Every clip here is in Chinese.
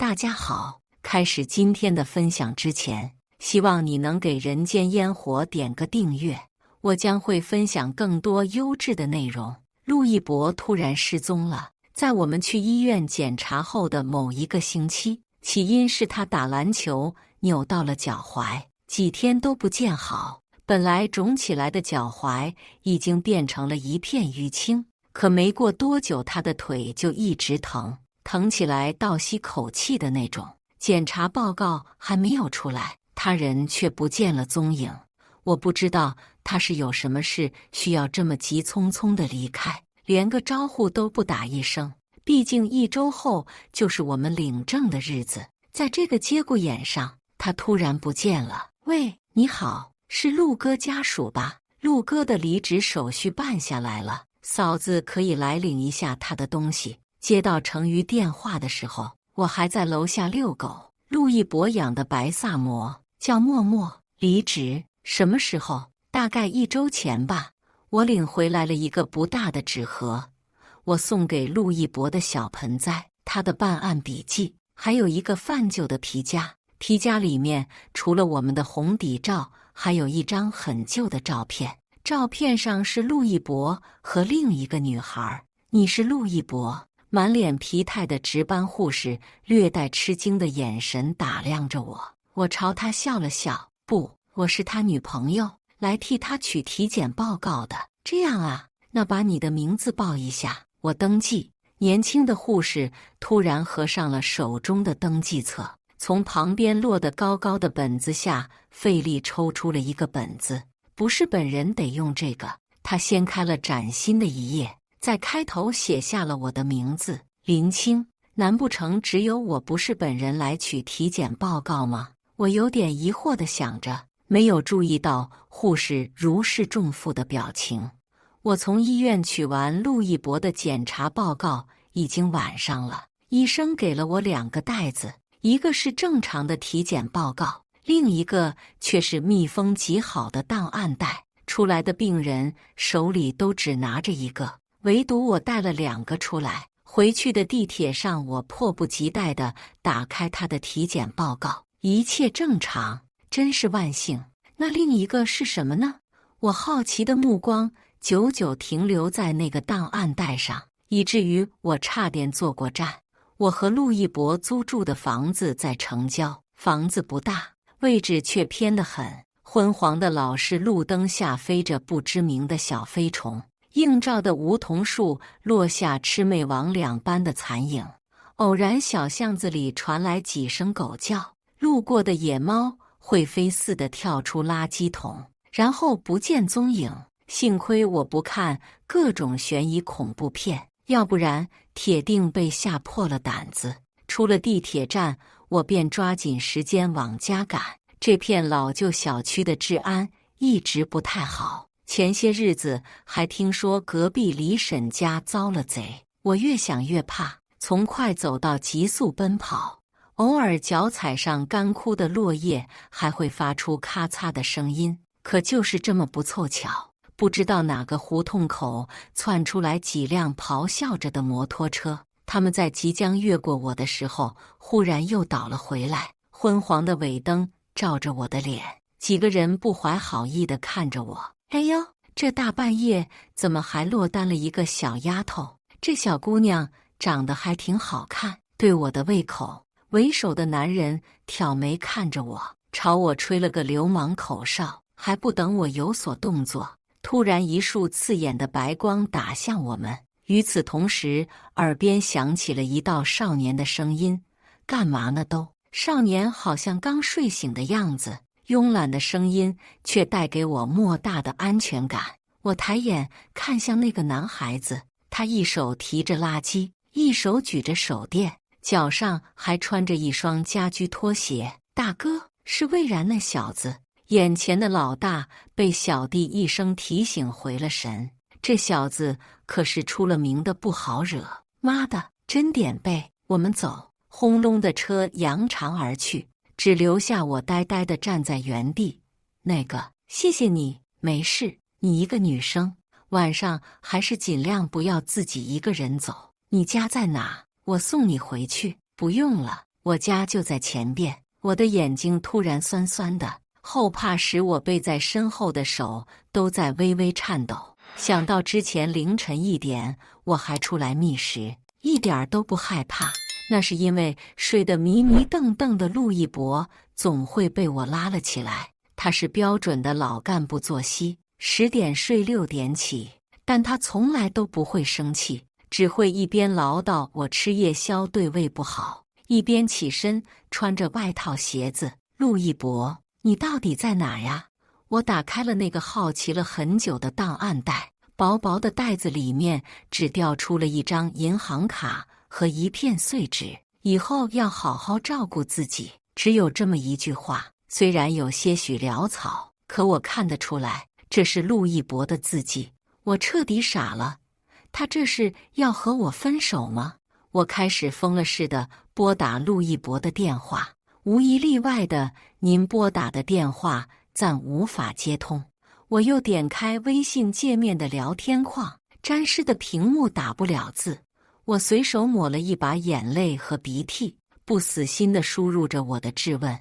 大家好，开始今天的分享之前，希望你能给人间烟火点个订阅，我将会分享更多优质的内容。陆一博突然失踪了，在我们去医院检查后的某一个星期，起因是他打篮球扭到了脚踝，几天都不见好。本来肿起来的脚踝已经变成了一片淤青，可没过多久他的腿就一直疼，疼起来倒吸口气的那种。检查报告还没有出来，他人却不见了踪影。我不知道他是有什么事需要这么急匆匆地离开，连个招呼都不打一声。毕竟1周后就是我们领证的日子，在这个节骨眼上，他突然不见了。喂，你好，是陆哥家属吧？陆哥的离职手续办下来了，嫂子可以来领一下他的东西。接到成瑜电话的时候，我还在楼下遛狗。陆一博养的白萨摩叫默默，离职什么时候？大概1周前吧。我领回来了一个不大的纸盒，我送给陆一博的小盆栽，他的办案笔记，还有一个泛旧的皮夹。皮夹里面除了我们的红底照，还有一张很旧的照片，照片上是陆一博和另一个女孩。你是陆一博？满脸疲态的值班护士略带吃惊的眼神打量着我，我朝他笑了笑，不，我是他女朋友，来替他取体检报告的。这样啊，那把你的名字报一下，我登记。年轻的护士突然合上了手中的登记册，从旁边落得高高的本子下费力抽出了一个本子。不是本人得用这个。他掀开了崭新的一页，在开头写下了我的名字林青。难不成只有我不是本人来取体检报告吗？我有点疑惑地想着，没有注意到护士如释重负的表情。我从医院取完陆一博的检查报告，已经晚上了。医生给了我2个袋子，一个是正常的体检报告，另一个却是密封极好的档案袋。出来的病人手里都只拿着一个，唯独我带了2个出来。回去的地铁上，我迫不及待地打开他的体检报告，一切正常，真是万幸。那另一个是什么呢？我好奇的目光久久停留在那个档案袋上，以至于我差点坐过站。我和陆一博租住的房子在城郊，房子不大，位置却偏得很。昏黄的老式路灯下飞着不知名的小飞虫，映照的梧桐树落下魑魅魍魉般的残影。偶然小巷子里传来几声狗叫，路过的野猫会飞似的跳出垃圾桶，然后不见踪影。幸亏我不看各种悬疑恐怖片，要不然铁定被吓破了胆子。出了地铁站，我便抓紧时间往家赶。这片老旧小区的治安一直不太好，前些日子还听说隔壁李婶家遭了贼。我越想越怕，从快走到急速奔跑，偶尔脚踩上干枯的落叶还会发出咔嚓的声音。可就是这么不凑巧，不知道哪个胡同口窜出来几辆咆哮着的摩托车，他们在即将越过我的时候，忽然又倒了回来。昏黄的尾灯照着我的脸，几个人不怀好意地看着我。哎呦，这大半夜怎么还落单了一个小丫头？这小姑娘长得还挺好看，对我的胃口。为首的男人挑眉看着我，朝我吹了个流氓口哨。还不等我有所动作，突然一束刺眼的白光打向我们。与此同时，耳边响起了一道少年的声音：“干嘛呢都？”少年好像刚睡醒的样子，慵懒的声音却带给我莫大的安全感。我抬眼看向那个男孩子，他一手提着垃圾，一手举着手电，脚上还穿着一双家居拖鞋。大哥，是魏然那小子。眼前的老大被小弟一声提醒回了神，这小子可是出了名的不好惹。妈的，真点背！我们走。轰隆的车扬长而去，只留下我呆呆地站在原地。那个，谢谢你，没事。你一个女生，晚上还是尽量不要自己一个人走。你家在哪？我送你回去。不用了，我家就在前边。我的眼睛突然酸酸的，后怕使我背在身后的手都在微微颤抖。想到之前凌晨1点我还出来觅食，一点都不害怕。那是因为睡得迷迷瞪瞪的陆一博总会被我拉了起来。他是标准的老干部作息，10点睡6点起，但他从来都不会生气，只会一边唠叨我吃夜宵对胃不好，一边起身穿着外套鞋子。陆一博，你到底在哪呀？我打开了那个好奇了很久的档案袋，薄薄的袋子里面只掉出了一张银行卡和一片碎纸。以后要好好照顾自己，只有这么一句话，虽然有些许潦草，可我看得出来，这是陆一博的字迹。我彻底傻了，他这是要和我分手吗？我开始疯了似的拨打陆一博的电话，无一例外的，您拨打的电话暂无法接通。我又点开微信界面的聊天框，沾湿的屏幕打不了字。我随手抹了一把眼泪和鼻涕，不死心地输入着我的质问：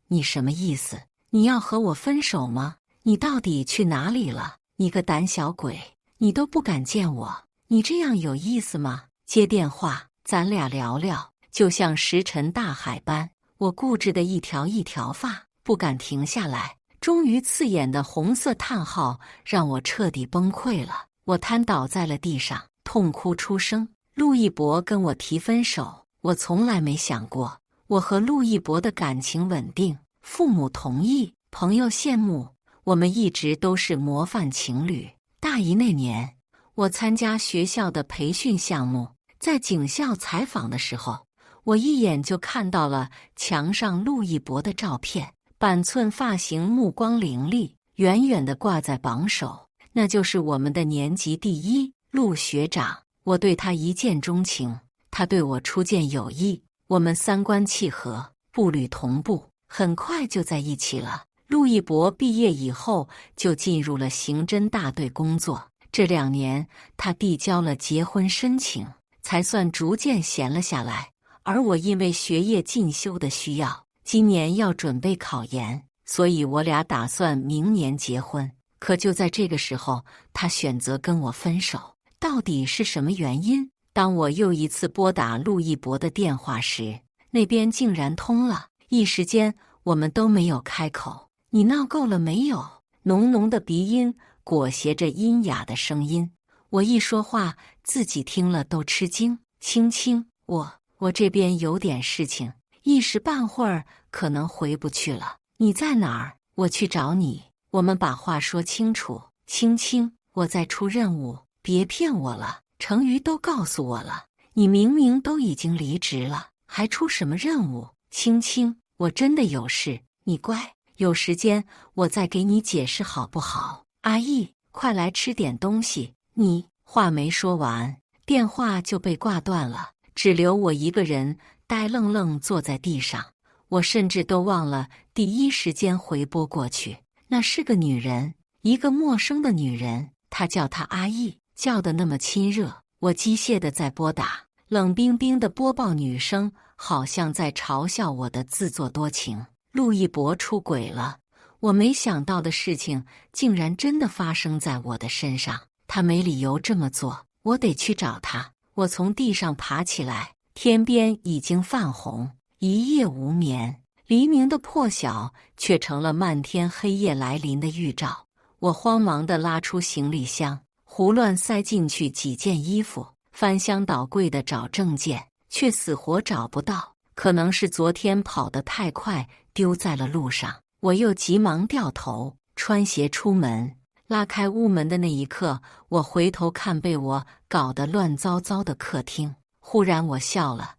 你什么意思？你要和我分手吗？你到底去哪里了？你个胆小鬼，你都不敢见我，你这样有意思吗？接电话，咱俩聊聊。就像石沉大海般，我固执的一条一条发，不敢停下来。终于刺眼的红色叹号让我彻底崩溃了，我瘫倒在了地上，痛哭出声。陆一博跟我提分手，我从来没想过。我和陆一博的感情稳定，父母同意，朋友羡慕，我们一直都是模范情侣。大一那年，我参加学校的培训项目，在警校采访的时候，我一眼就看到了墙上陆一博的照片，板寸发型，目光凌厉，远远地挂在榜首。那就是我们的年级第一，陆学长。我对他一见钟情，他对我初见有意，我们三观契合，步履同步，很快就在一起了。陆一博毕业以后就进入了刑侦大队工作，这2年他递交了结婚申请，才算逐渐闲了下来。而我因为学业进修的需要，今年要准备考研，所以我俩打算明年结婚。可就在这个时候，他选择跟我分手。到底是什么原因？当我又一次拨打陆一博的电话时，那边竟然通了。一时间，我们都没有开口。你闹够了没有？浓浓的鼻音裹挟着阴哑的声音，我一说话，自己听了都吃惊。青青，我这边有点事情，一时半会儿可能回不去了。你在哪儿？我去找你。我们把话说清楚。青青，我在出任务。别骗我了，成瑜都告诉我了，你明明都已经离职了，还出什么任务？青青，我真的有事，你乖，有时间我再给你解释好不好？阿义，快来吃点东西。你话没说完，电话就被挂断了，只留我一个人呆愣愣坐在地上。我甚至都忘了第一时间回拨过去，那是个女人，一个陌生的女人，她叫她阿义。叫得那么亲热，我机械地在拨打，冷冰冰的播报女声好像在嘲笑我的自作多情。陆一博出轨了，我没想到的事情竟然真的发生在我的身上。他没理由这么做，我得去找他。我从地上爬起来，天边已经泛红，一夜无眠，黎明的破晓却成了漫天黑夜来临的预兆。我慌忙地拉出行李箱，胡乱塞进去几件衣服，翻箱倒柜的找证件，却死活找不到。可能是昨天跑得太快，丢在了路上。我又急忙掉头，穿鞋出门。拉开屋门的那一刻，我回头看被我搞得乱糟糟的客厅，忽然我笑了。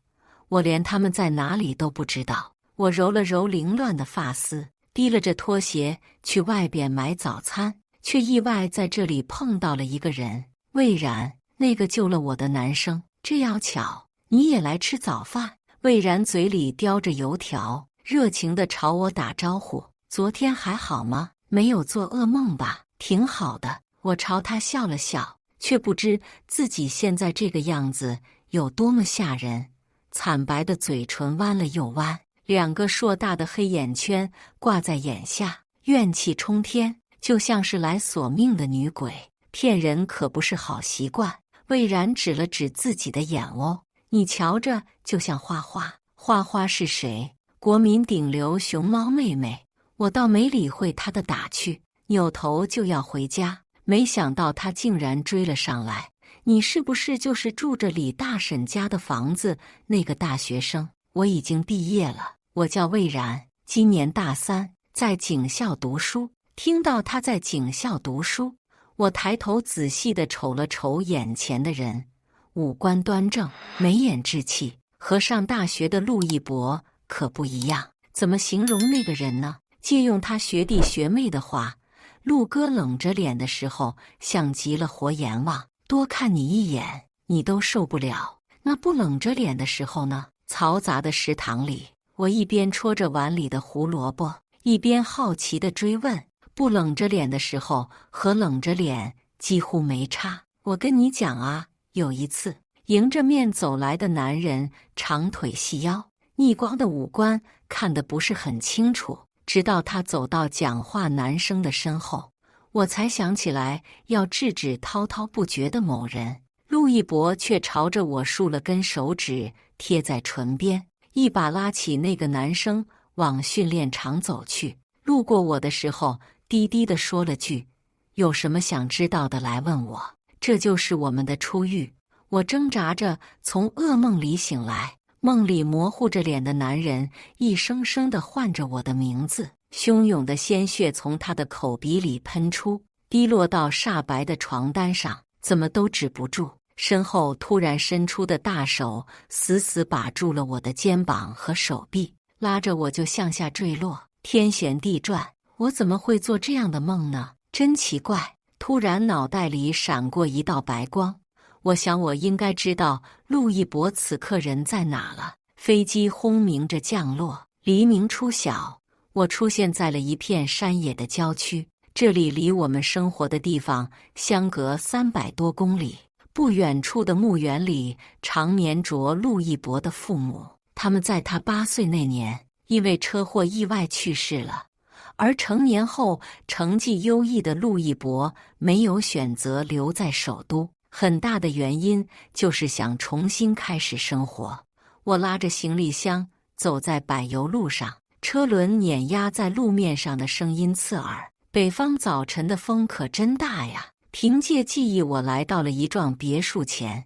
我连他们在哪里都不知道。我揉了揉凌乱的发丝，提了着拖鞋去外边买早餐。却意外在这里碰到了一个人，魏然，那个救了我的男生。这要巧，你也来吃早饭。魏然嘴里叼着油条，热情地朝我打招呼。昨天还好吗？没有做噩梦吧？挺好的。我朝他笑了笑，却不知自己现在这个样子有多么吓人。惨白的嘴唇弯了又弯，两个硕大的黑眼圈挂在眼下，怨气冲天，就像是来索命的女鬼。骗人可不是好习惯。魏然指了指自己的眼哦，你瞧着就像花花。花花是谁？国民顶流熊猫妹妹。我倒没理会她的打趣，扭头就要回家，没想到她竟然追了上来。你是不是就是住着李大婶家的房子那个大学生？我已经毕业了，我叫魏然，今年大3，在警校读书。听到他在警校读书，我抬头仔细地瞅了瞅眼前的人，五官端正，眉眼稚气，和上大学的陆一博可不一样。怎么形容那个人呢？借用他学弟学妹的话，陆哥冷着脸的时候像极了活阎王，多看你一眼你都受不了。那不冷着脸的时候呢？嘈杂的食堂里，我一边戳着碗里的胡萝卜，一边好奇地追问，不冷着脸的时候和冷着脸几乎没差。我跟你讲啊，有一次迎着面走来的男人，长腿细腰，逆光的五官看得不是很清楚，直到他走到讲话男生的身后，我才想起来要制止滔滔不绝的某人。陆一博却朝着我竖了根手指贴在唇边，一把拉起那个男生往训练场走去。路过我的时候低低地说了句，有什么想知道的来问我。这就是我们的初遇。我挣扎着从噩梦里醒来，梦里模糊着脸的男人一声声地唤着我的名字，汹涌的鲜血从他的口鼻里喷出，滴落到煞白的床单上，怎么都止不住。身后突然伸出的大手死死把住了我的肩膀和手臂，拉着我就向下坠落。天旋地转，我怎么会做这样的梦呢？真奇怪。突然脑袋里闪过一道白光，我想我应该知道陆一博此刻人在哪了。飞机轰鸣着降落，黎明初晓，我出现在了一片山野的郊区，这里离我们生活的地方相隔300多公里。不远处的墓园里长眠着陆一博的父母，他们在他8岁那年因为车祸意外去世了。而成年后成绩优异的陆一博没有选择留在首都，很大的原因就是想重新开始生活。我拉着行李箱走在柏油路上，车轮碾压在路面上的声音刺耳。北方早晨的风可真大呀！凭借记忆，我来到了一幢别墅前，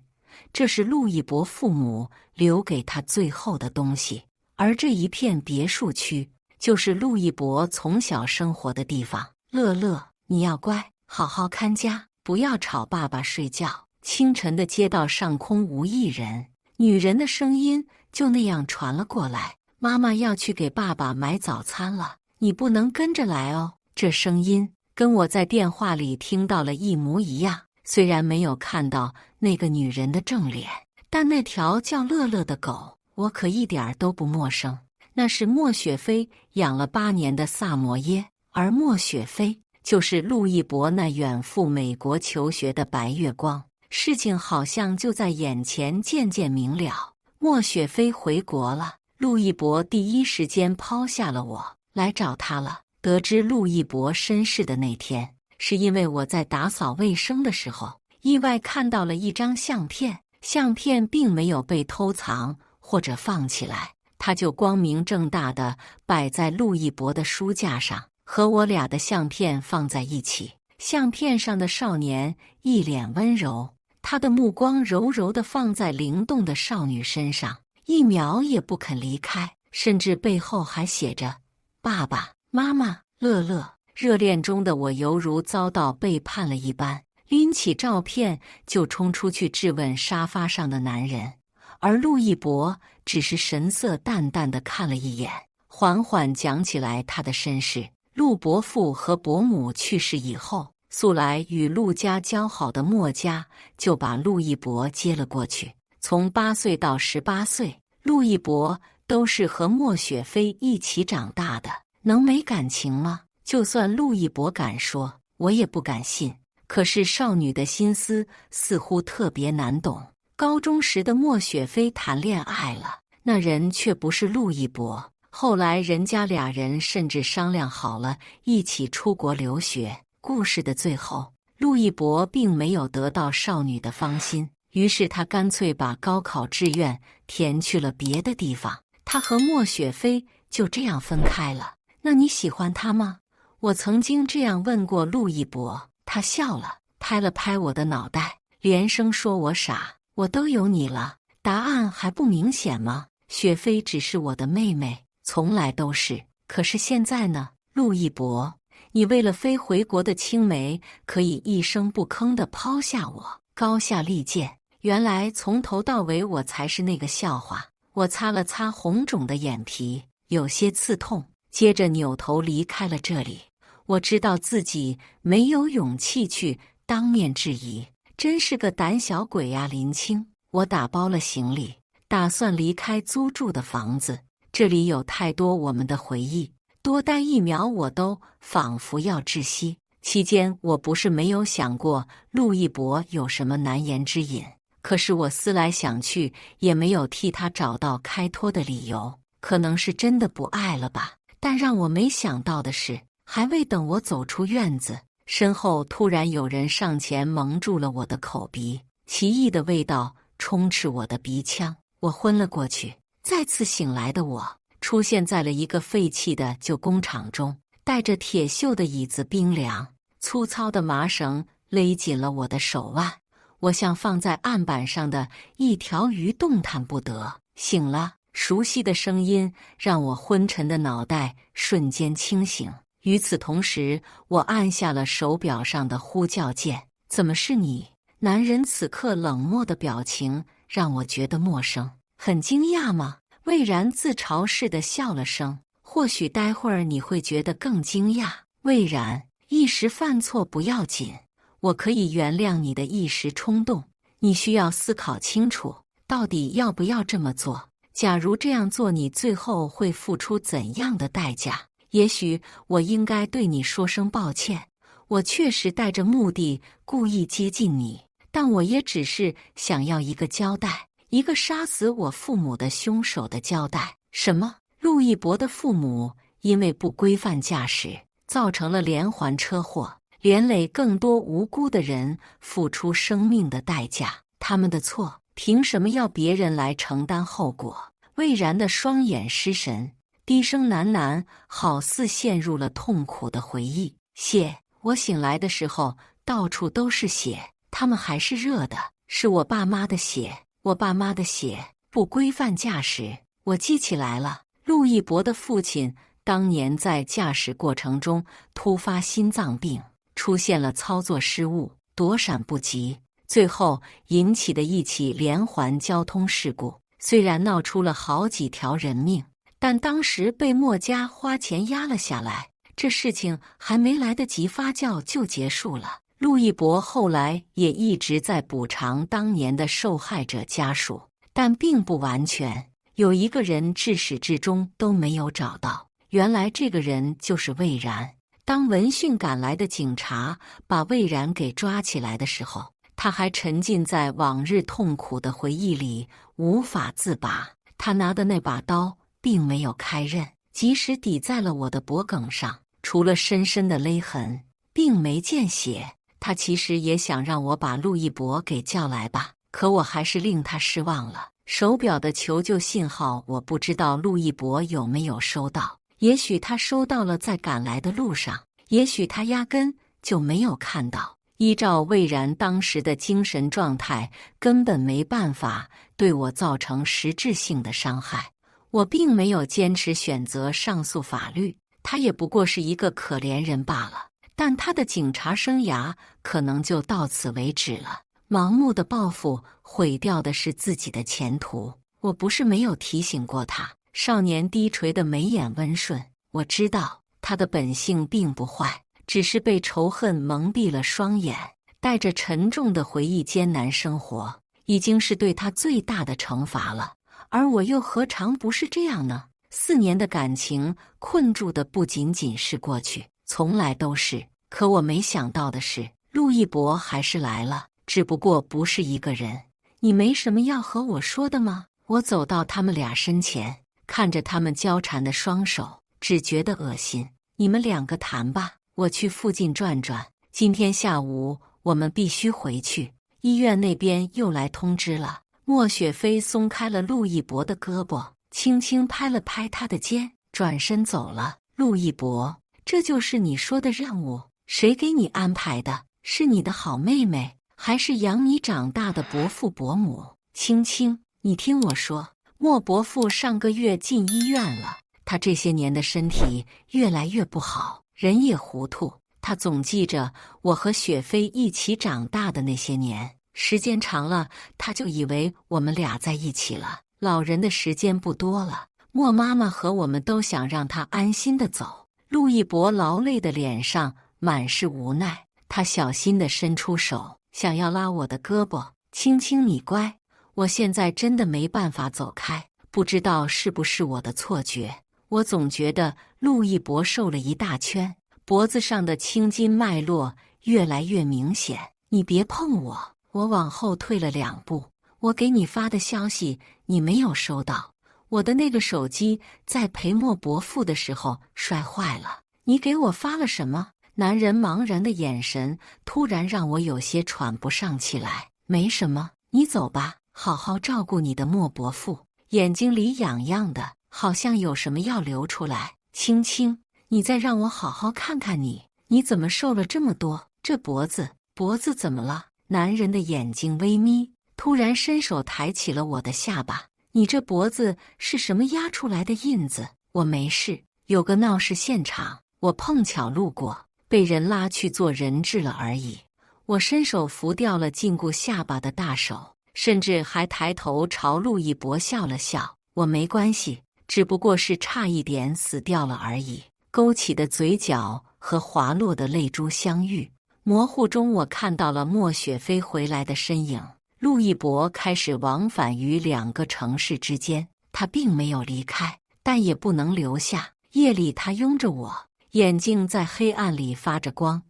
这是陆一博父母留给他最后的东西。而这一片别墅区就是陆一博从小生活的地方。乐乐，你要乖，好好看家，不要吵爸爸睡觉。清晨的街道上空无一人，女人的声音就那样传了过来，妈妈要去给爸爸买早餐了，你不能跟着来哦。这声音跟我在电话里听到了一模一样，虽然没有看到那个女人的正脸，但那条叫乐乐的狗我可一点都不陌生。那是莫雪飞养了8年的萨摩耶，而莫雪飞就是陆一博那远赴美国求学的白月光。事情好像就在眼前渐渐明了，莫雪飞回国了，陆一博第一时间抛下了我，来找他了。得知陆一博身世的那天，是因为我在打扫卫生的时候，意外看到了一张相片，相片并没有被偷藏或者放起来，它就光明正大地摆在陆一博的书架上，和我俩的相片放在一起。相片上的少年一脸温柔，他的目光柔柔地放在灵动的少女身上，一秒也不肯离开，甚至背后还写着爸爸妈妈乐乐。热恋中的我犹如遭到背叛了一般，拎起照片就冲出去质问沙发上的男人，而陆一博只是神色淡淡地看了一眼，缓缓讲起来他的身世。陆伯父和伯母去世以后，素来与陆家交好的莫家就把陆一博接了过去。从8岁到18岁，陆一博都是和莫雪飞一起长大的，能没感情吗？就算陆一博敢说，我也不敢信。可是少女的心思似乎特别难懂，高中时的莫雪飞谈恋爱了，那人却不是陆一博。后来人家俩人甚至商量好了一起出国留学。故事的最后，陆一博并没有得到少女的芳心，于是他干脆把高考志愿填去了别的地方。他和莫雪飞就这样分开了。那你喜欢他吗？我曾经这样问过陆一博，他笑了，拍了拍我的脑袋，连声说我傻。我都有你了，答案还不明显吗？雪飞只是我的妹妹，从来都是。可是现在呢，陆一博，你为了飞回国的青梅，可以一声不吭地抛下我，高下立见。原来从头到尾我才是那个笑话。我擦了擦红肿的眼皮，有些刺痛，接着扭头离开了这里。我知道自己没有勇气去当面质疑，真是个胆小鬼呀，林青。我打包了行李，打算离开租住的房子。这里有太多我们的回忆，多待一秒我都仿佛要窒息。期间我不是没有想过陆一博有什么难言之隐，可是我思来想去，也没有替他找到开脱的理由。可能是真的不爱了吧。但让我没想到的是，还未等我走出院子，身后突然有人上前蒙住了我的口鼻，奇异的味道充斥我的鼻腔，我昏了过去。再次醒来的我，出现在了一个废弃的旧工厂中，带着铁锈的椅子冰凉，粗糙的麻绳勒紧了我的手腕，我像放在案板上的一条鱼，动弹不得。醒了，熟悉的声音让我昏沉的脑袋瞬间清醒。与此同时，我按下了手表上的呼叫键。怎么是你？男人此刻冷漠的表情让我觉得陌生。很惊讶吗？魏然自嘲似的笑了声。或许待会儿你会觉得更惊讶。魏然，一时犯错不要紧，我可以原谅你的一时冲动。你需要思考清楚，到底要不要这么做？假如这样做，你最后会付出怎样的代价？也许我应该对你说声抱歉，我确实带着目的故意接近你，但我也只是想要一个交代，一个杀死我父母的凶手的交代。什么？陆一博的父母因为不规范驾驶，造成了连环车祸，连累更多无辜的人付出生命的代价。他们的错，凭什么要别人来承担后果？魏然的双眼失神，低声喃喃，好似陷入了痛苦的回忆。血！我醒来的时候，到处都是血，他们还是热的，是我爸妈的血，我爸妈的血。不规范驾驶，我记起来了，陆一博的父亲当年在驾驶过程中突发心脏病，出现了操作失误，躲闪不及，最后引起的一起连环交通事故。虽然闹出了好几条人命，但当时被墨家花钱压了下来，这事情还没来得及发酵就结束了。陆一博后来也一直在补偿当年的受害者家属，但并不完全。有一个人至始至终都没有找到，原来这个人就是魏然。当闻讯赶来的警察把魏然给抓起来的时候，他还沉浸在往日痛苦的回忆里，无法自拔。他拿的那把刀并没有开刃，即使抵在了我的脖颈上，除了深深的勒痕，并没见血。他其实也想让我把陆一博给叫来吧，可我还是令他失望了。手表的求救信号，我不知道陆一博有没有收到，也许他收到了，在赶来的路上，也许他压根就没有看到。依照魏然当时的精神状态，根本没办法对我造成实质性的伤害。我并没有坚持选择上诉法律，他也不过是一个可怜人罢了。但他的警察生涯可能就到此为止了。盲目的报复毁掉的是自己的前途。我不是没有提醒过他，少年低垂的眉眼温顺，我知道他的本性并不坏，只是被仇恨蒙蔽了双眼，带着沉重的回忆艰难生活，已经是对他最大的惩罚了。而我又何尝不是这样呢？4年的感情困住的不仅仅是过去，从来都是。可我没想到的是，陆一博还是来了，只不过不是一个人。你没什么要和我说的吗？我走到他们俩身前，看着他们交缠的双手，只觉得恶心。你们两个谈吧，我去附近转转。今天下午我们必须回去，医院那边又来通知了。莫雪飞松开了陆一博的胳膊，轻轻拍了拍他的肩，转身走了。陆一博，这就是你说的任务？谁给你安排的？是你的好妹妹，还是养你长大的伯父伯母？青青，你听我说，莫伯父上个月进医院了，他这些年的身体越来越不好，人也糊涂。他总记着我和雪飞一起长大的那些年，时间长了，他就以为我们俩在一起了。老人的时间不多了，莫妈妈和我们都想让他安心的走。陆一博劳累的脸上满是无奈，他小心地伸出手，想要拉我的胳膊。青青，你乖，我现在真的没办法走开，不知道是不是我的错觉，我总觉得陆一博瘦了一大圈，脖子上的青筋脉络越来越明显。你别碰我！我往后退了2步。我给你发的消息你没有收到，我的那个手机在陪莫伯父的时候摔坏了。你给我发了什么？男人茫然的眼神突然让我有些喘不上气来。没什么，你走吧，好好照顾你的莫伯父。眼睛里痒痒的，好像有什么要流出来。青青，你再让我好好看看你，你怎么瘦了这么多？这脖子怎么了？男人的眼睛微眯，突然伸手抬起了我的下巴。你这脖子是什么压出来的印子？我没事，有个闹事现场，我碰巧路过，被人拉去做人质了而已。我伸手扶掉了禁锢下巴的大手，甚至还抬头朝陆一博笑了笑。我没关系，只不过是差一点死掉了而已。勾起的嘴角和滑落的泪珠相遇，模糊中我看到了莫雪飞回来的身影。陆一博开始往返于2个城市之间，他并没有离开，但也不能留下。夜里他拥着我，眼睛在黑暗里发着光，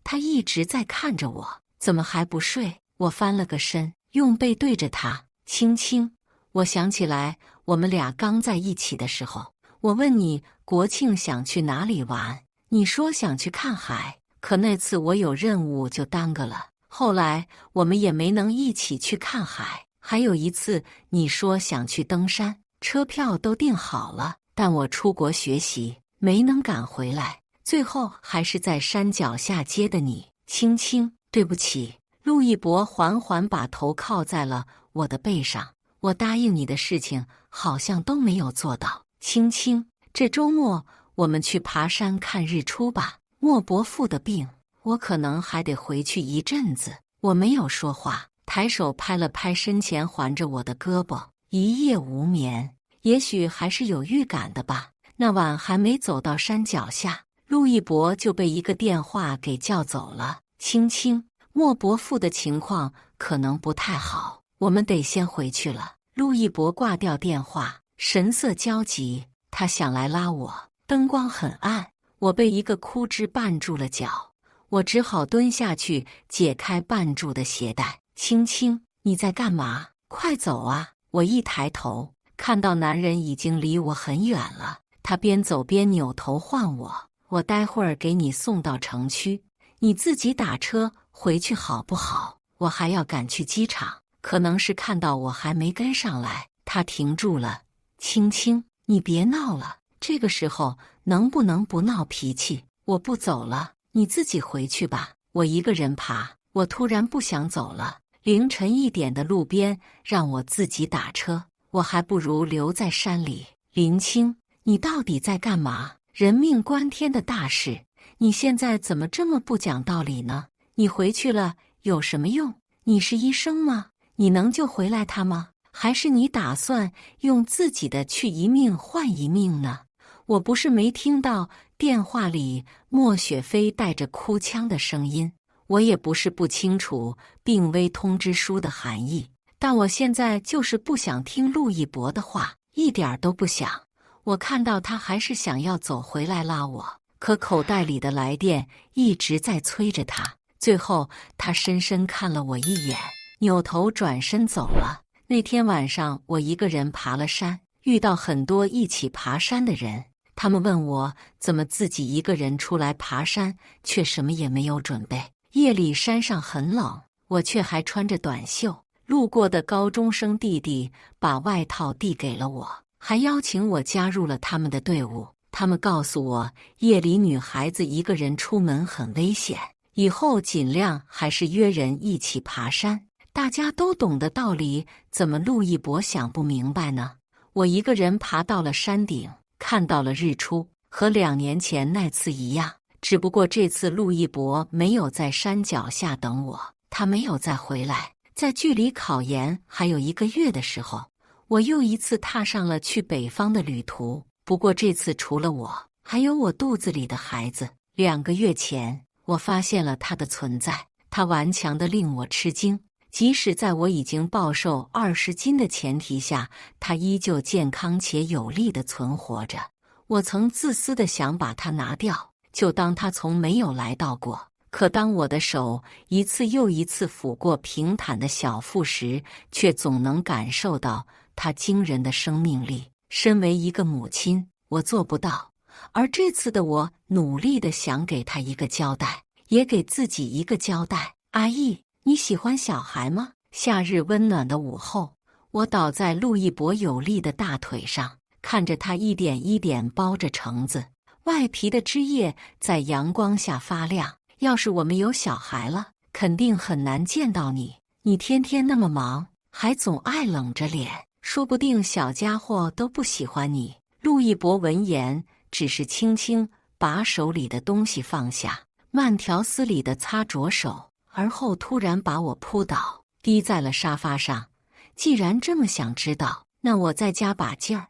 他一直在看着我。怎么还不睡？我翻了个身，用背对着他。青青，我想起来我们俩刚在一起的时候，我问你国庆想去哪里玩，你说想去看海，可那次我有任务就耽搁了，后来我们也没能一起去看海。还有一次你说想去登山，车票都订好了，但我出国学习没能赶回来，最后还是在山脚下接的你。青青，对不起。陆一博缓缓把头靠在了我的背上，我答应你的事情好像都没有做到。青青，这周末我们去爬山看日出吧。莫伯父的病，我可能还得回去一阵子。我没有说话，抬手拍了拍身前环着我的胳膊。一夜无眠，也许还是有预感的吧。那晚还没走到山脚下，陆一博就被一个电话给叫走了。青青，莫伯父的情况可能不太好，我们得先回去了。陆一博挂掉电话，神色焦急，他想来拉我。灯光很暗，我被一个枯枝绊住了脚，我只好蹲下去解开绊住的鞋带。青青，你在干嘛？快走啊！我一抬头，看到男人已经离我很远了，他边走边扭头唤我。我待会儿给你送到城区，你自己打车回去好不好？我还要赶去机场。可能是看到我还没跟上来，他停住了。青青，你别闹了，这个时候能不能不闹脾气？我不走了，你自己回去吧，我一个人爬。我突然不想走了，凌晨1点的路边让我自己打车，我还不如留在山里。林青，你到底在干嘛？人命关天的大事，你现在怎么这么不讲道理呢？你回去了有什么用？你是医生吗？你能救回来他吗？还是你打算用自己的去一命换一命呢？我不是没听到电话里莫雪飞带着哭腔的声音，我也不是不清楚病危通知书的含义，但我现在就是不想听陆一博的话，一点都不想。我看到他还是想要走回来拉我，可口袋里的来电一直在催着他。最后他深深看了我一眼，扭头转身走了。那天晚上，我一个人爬了山，遇到很多一起爬山的人。他们问我怎么自己一个人出来爬山，却什么也没有准备。夜里山上很冷，我却还穿着短袖。路过的高中生弟弟把外套递给了我，还邀请我加入了他们的队伍。他们告诉我，夜里女孩子一个人出门很危险，以后尽量还是约人一起爬山。大家都懂的道理，怎么陆一博想不明白呢？我一个人爬到了山顶，看到了日出，和2年前那次一样，只不过这次陆一博没有在山脚下等我，他没有再回来。在距离考研还有1个月的时候，我又一次踏上了去北方的旅途。不过这次除了我，还有我肚子里的孩子。2个月前，我发现了他的存在，他顽强地令我吃惊。即使在我已经暴瘦20斤的前提下，他依旧健康且有力地存活着。我曾自私地想把它拿掉，就当他从没有来到过。可当我的手一次又一次抚过平坦的小腹时，却总能感受到他惊人的生命力。身为一个母亲，我做不到，而这次的我努力地想给他一个交代，也给自己一个交代。阿姨，你喜欢小孩吗？夏日温暖的午后，我倒在陆一博有力的大腿上，看着他一点一点剥着橙子，外皮的汁液在阳光下发亮。要是我们有小孩了，肯定很难见到你。你天天那么忙，还总爱冷着脸，说不定小家伙都不喜欢你。陆一博闻言，只是轻轻把手里的东西放下，慢条斯理地擦着手，而后突然把我扑倒，滴在了沙发上。既然这么想知道，那我再加把劲儿。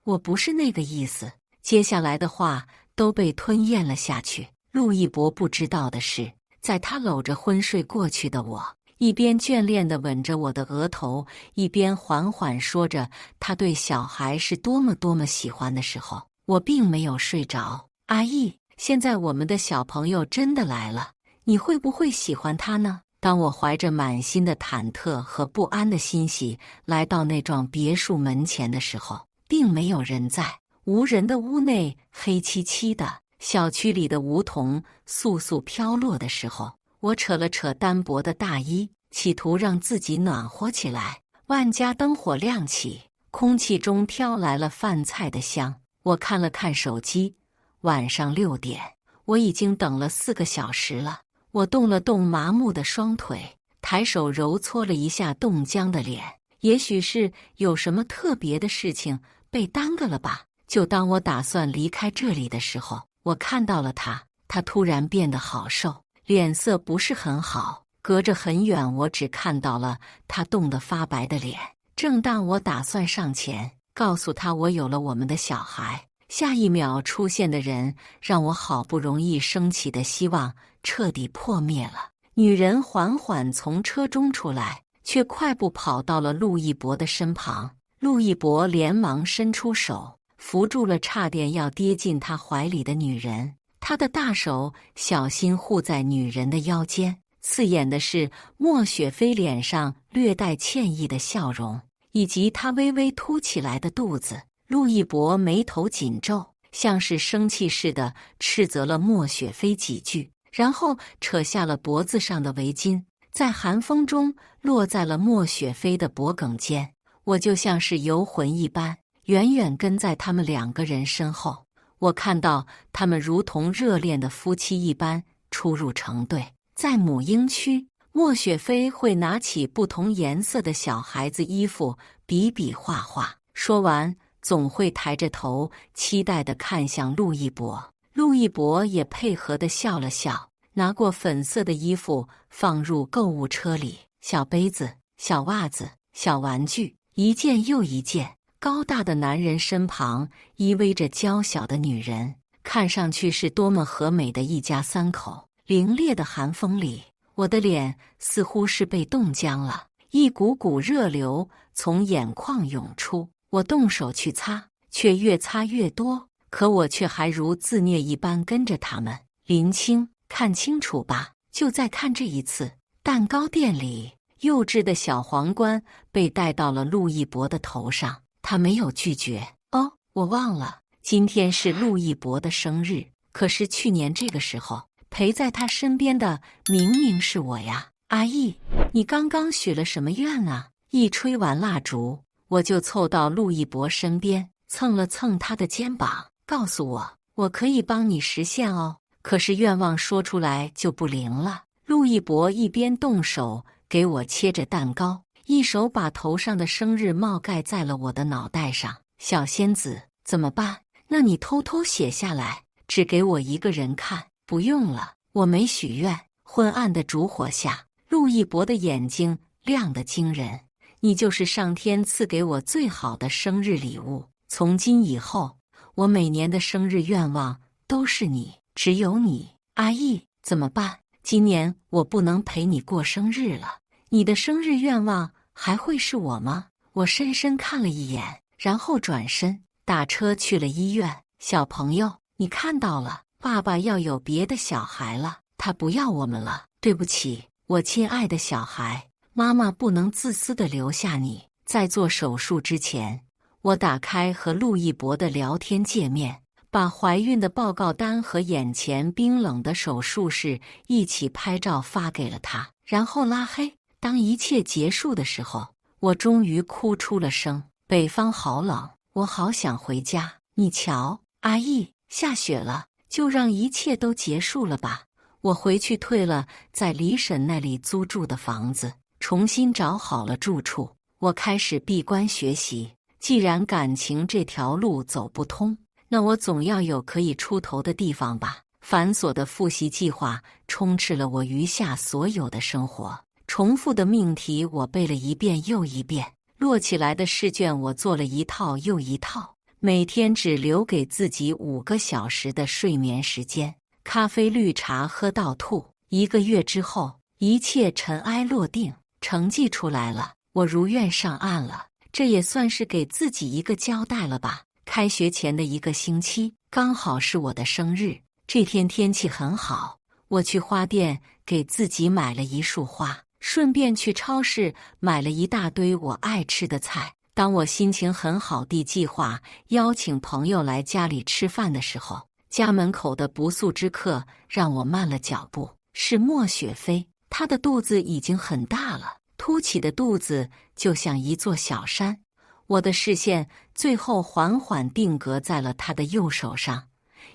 我不是那个意思。接下来的话都被吞咽了下去。陆一博不知道的是，在他搂着昏睡过去的我，一边眷恋地吻着我的额头，一边缓缓说着他对小孩是多么多么喜欢的时候，我并没有睡着。阿姨，现在我们的小朋友真的来了，你会不会喜欢他呢？当我怀着满心的忐忑和不安的欣喜来到那幢别墅门前的时候，并没有人在。无人的屋内黑漆漆的，小区里的梧桐簌簌飘落的时候，我扯了扯单薄的大衣，企图让自己暖和起来。万家灯火亮起，空气中飘来了饭菜的香。我看了看手机，晚上6点，我已经等了4个小时了。我动了动麻木的双腿，抬手揉搓了一下冻僵的脸。也许是有什么特别的事情被耽搁了吧。就当我打算离开这里的时候，我看到了他。他突然变得好瘦，脸色不是很好，隔着很远，我只看到了他冻得发白的脸。正当我打算上前告诉他我有了我们的小孩，下一秒出现的人让我好不容易升起的希望彻底破灭了。女人缓缓从车中出来，却快步跑到了陆一博的身旁。陆一博连忙伸出手，扶住了差点要跌进他怀里的女人。他的大手小心护在女人的腰间。刺眼的是莫雪飞脸上略带歉意的笑容，以及她微微凸起来的肚子。陆一博眉头紧皱，像是生气似的斥责了莫雪飞几句，然后扯下了脖子上的围巾，在寒风中落在了莫雪飞的脖颈间。我就像是游魂一般，远远跟在他们2个人身后。我看到他们如同热恋的夫妻一般出入成对。在母婴区，莫雪飞会拿起不同颜色的小孩子衣服比比划划，说完总会抬着头期待地看向陆一博。陆一博也配合地笑了笑，拿过粉色的衣服放入购物车里，小杯子、小袜子、小玩具，一件又一件。高大的男人身旁依偎着娇小的女人，看上去是多么和美的一家3口。凛冽的寒风里，我的脸似乎是被冻僵了，一股股热流从眼眶涌出。我动手去擦，却越擦越多，可我却还如自虐一般跟着他们。林青，看清楚吧，就再看这一次。蛋糕店里幼稚的小皇冠被戴到了陆一博的头上，他没有拒绝。哦，我忘了，今天是陆一博的生日，可是去年这个时候陪在他身边的明明是我呀。阿义，你刚刚许了什么愿啊？一吹完蜡烛，我就凑到陆一博身边，蹭了蹭他的肩膀，告诉我可以帮你实现哦。可是愿望说出来就不灵了。陆一博一边动手给我切着蛋糕，一手把头上的生日帽盖在了我的脑袋上。小仙子，怎么办？那你偷偷写下来，只给我一个人看。不用了，我没许愿。昏暗的烛火下，陆一博的眼睛亮得惊人。你就是上天赐给我最好的生日礼物。从今以后，我每年的生日愿望都是你，只有你。阿义，怎么办？今年我不能陪你过生日了。你的生日愿望还会是我吗？我深深看了一眼，然后转身打车去了医院。小朋友，你看到了，爸爸要有别的小孩了，他不要我们了。对不起，我亲爱的小孩，妈妈不能自私地留下你。在做手术之前，我打开和陆一博的聊天界面，把怀孕的报告单和眼前冰冷的手术室一起拍照发给了他，然后拉黑。当一切结束的时候，我终于哭出了声。北方好冷，我好想回家。你瞧，阿义，下雪了，就让一切都结束了吧。我回去退了在李婶那里租住的房子，重新找好了住处。我开始闭关学习。既然感情这条路走不通，那我总要有可以出头的地方吧。繁琐的复习计划充斥了我余下所有的生活，重复的命题我背了一遍又一遍，摞起来的试卷我做了一套又一套，每天只留给自己5个小时的睡眠时间，咖啡绿茶喝到吐。1个月之后，一切尘埃落定，成绩出来了，我如愿上岸了。这也算是给自己一个交代了吧。开学前的1个星期，刚好是我的生日。这天天气很好，我去花店给自己买了一束花，顺便去超市买了一大堆我爱吃的菜。当我心情很好地计划邀请朋友来家里吃饭的时候，家门口的不速之客让我慢了脚步。是莫雪飞，她的肚子已经很大了，凸起的肚子就像一座小山。我的视线最后缓缓定格在了他的右手上，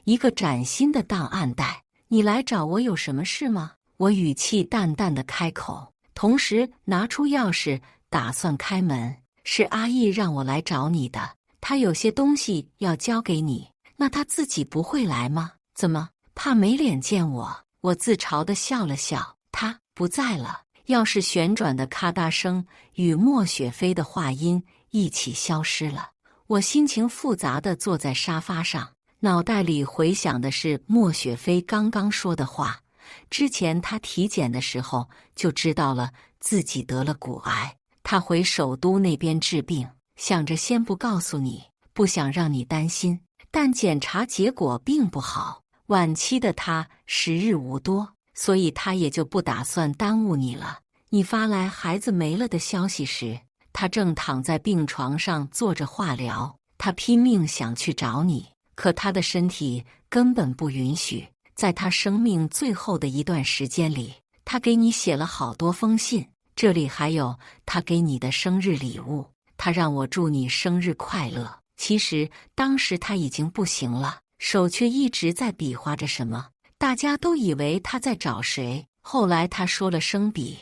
一个崭新的档案袋。你来找我有什么事吗？我语气淡淡的开口，同时拿出钥匙打算开门。是阿义让我来找你的，他有些东西要交给你。那他自己不会来吗？怎么，怕没脸见我？我自嘲地笑了笑。他不在了。钥匙旋转的咔嗒声与莫雪飞的话音一起消失了。我心情复杂地坐在沙发上，脑袋里回想的是莫雪飞刚刚说的话。之前他体检的时候就知道了自己得了骨癌，他回首都那边治病，想着先不告诉你，不想让你担心，但检查结果并不好，晚期的他时日无多，所以他也就不打算耽误你了。你发来孩子没了的消息时，他正躺在病床上做着化疗。他拼命想去找你，可他的身体根本不允许。在他生命最后的一段时间里，他给你写了好多封信，这里还有他给你的生日礼物。他让我祝你生日快乐。其实当时他已经不行了，手却一直在比划着什么。大家都以为他在找谁，后来他说了声笔，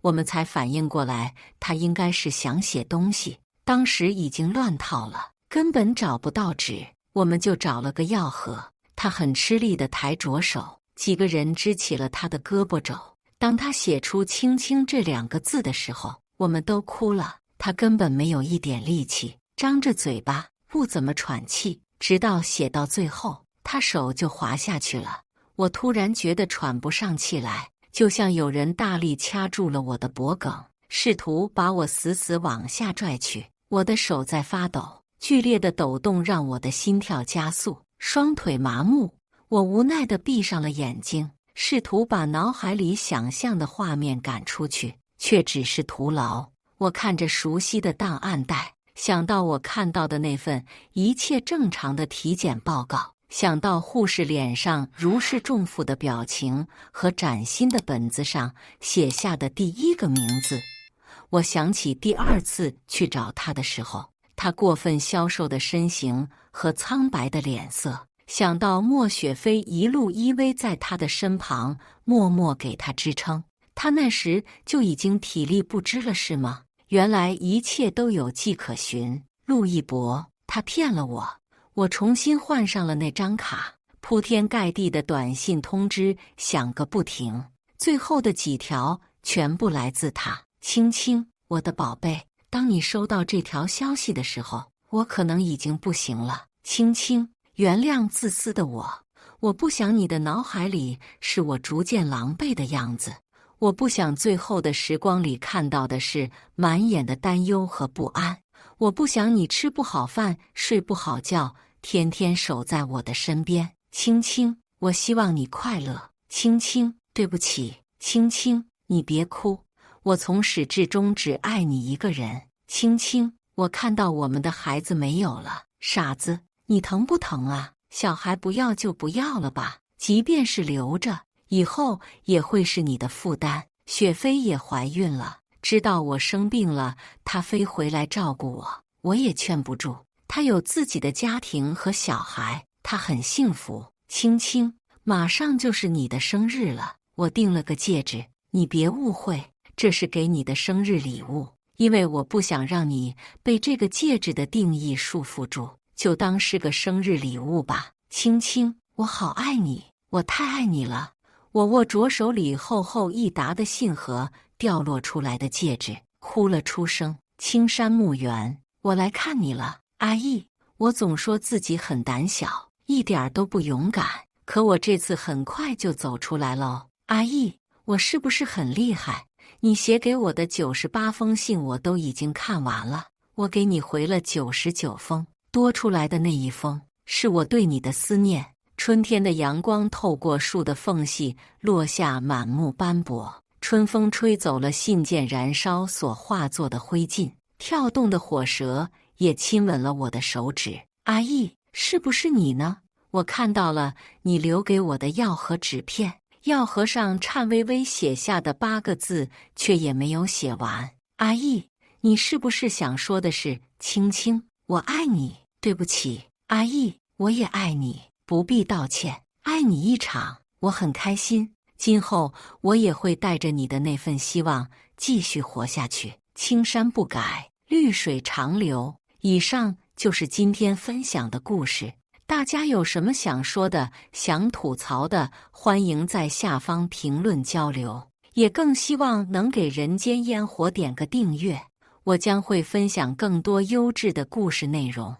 我们才反应过来，他应该是想写东西。当时已经乱套了，根本找不到纸，我们就找了个药盒。他很吃力地抬着手，几个人支起了他的胳膊肘。当他写出青青这2个字的时候，我们都哭了。他根本没有一点力气，张着嘴巴，不怎么喘气，直到写到最后，他手就滑下去了。我突然觉得喘不上气来，就像有人大力掐住了我的脖颈，试图把我死死往下拽去。我的手在发抖，剧烈的抖动让我的心跳加速，双腿麻木。我无奈地闭上了眼睛，试图把脑海里想象的画面赶出去。却只是徒劳。我看着熟悉的档案袋，想到我看到的那份一切正常的体检报告，想到护士脸上如释重负的表情和崭新的本子上写下的第一个名字。我想起第二次去找他的时候，他过分消瘦的身形和苍白的脸色，想到莫雪飞一路依偎在他的身旁，默默给他支撑。他那时就已经体力不支了是吗？原来一切都有迹可循。陆一博，他骗了我。我重新换上了那张卡，铺天盖地的短信通知响个不停，最后的几条全部来自他。青青，我的宝贝，当你收到这条消息的时候，我可能已经不行了。青青，原谅自私的我，我不想你的脑海里是我逐渐狼狈的样子。我不想最后的时光里看到的是满眼的担忧和不安。我不想你吃不好饭，睡不好觉，天天守在我的身边。青青，我希望你快乐。青青，对不起。青青，你别哭，我从始至终只爱你一个人。青青，我看到我们的孩子没有了。傻子，你疼不疼啊？小孩不要就不要了吧，即便是留着，以后也会是你的负担。雪飞也怀孕了，知道我生病了，她非回来照顾我，我也劝不住。她有自己的家庭和小孩，她很幸福。青青，马上就是你的生日了，我订了个戒指，你别误会，这是给你的生日礼物，因为我不想让你被这个戒指的定义束缚住，就当是个生日礼物吧。青青，我好爱你，我太爱你了。我握着手里厚厚一沓的信和掉落出来的戒指，哭了出声。青山墓园，我来看你了，阿义。我总说自己很胆小，一点都不勇敢，可我这次很快就走出来了。阿义，我是不是很厉害？你写给我的98封信我都已经看完了，我给你回了99封，多出来的那一封是我对你的思念。春天的阳光透过树的缝隙落下，满目斑驳。春风吹走了信件燃烧所化作的灰烬，跳动的火舌也亲吻了我的手指。阿义，是不是你呢？我看到了你留给我的药盒纸片，药盒上颤巍巍写下的8个字，却也没有写完。阿义，你是不是想说的是青青，我爱你？对不起，阿义，我也爱你。不必道歉，爱你一场，我很开心。今后我也会带着你的那份希望继续活下去。青山不改，绿水长流。以上就是今天分享的故事。大家有什么想说的、想吐槽的，欢迎在下方评论交流。也更希望能给人间烟火点个订阅，我将会分享更多优质的故事内容。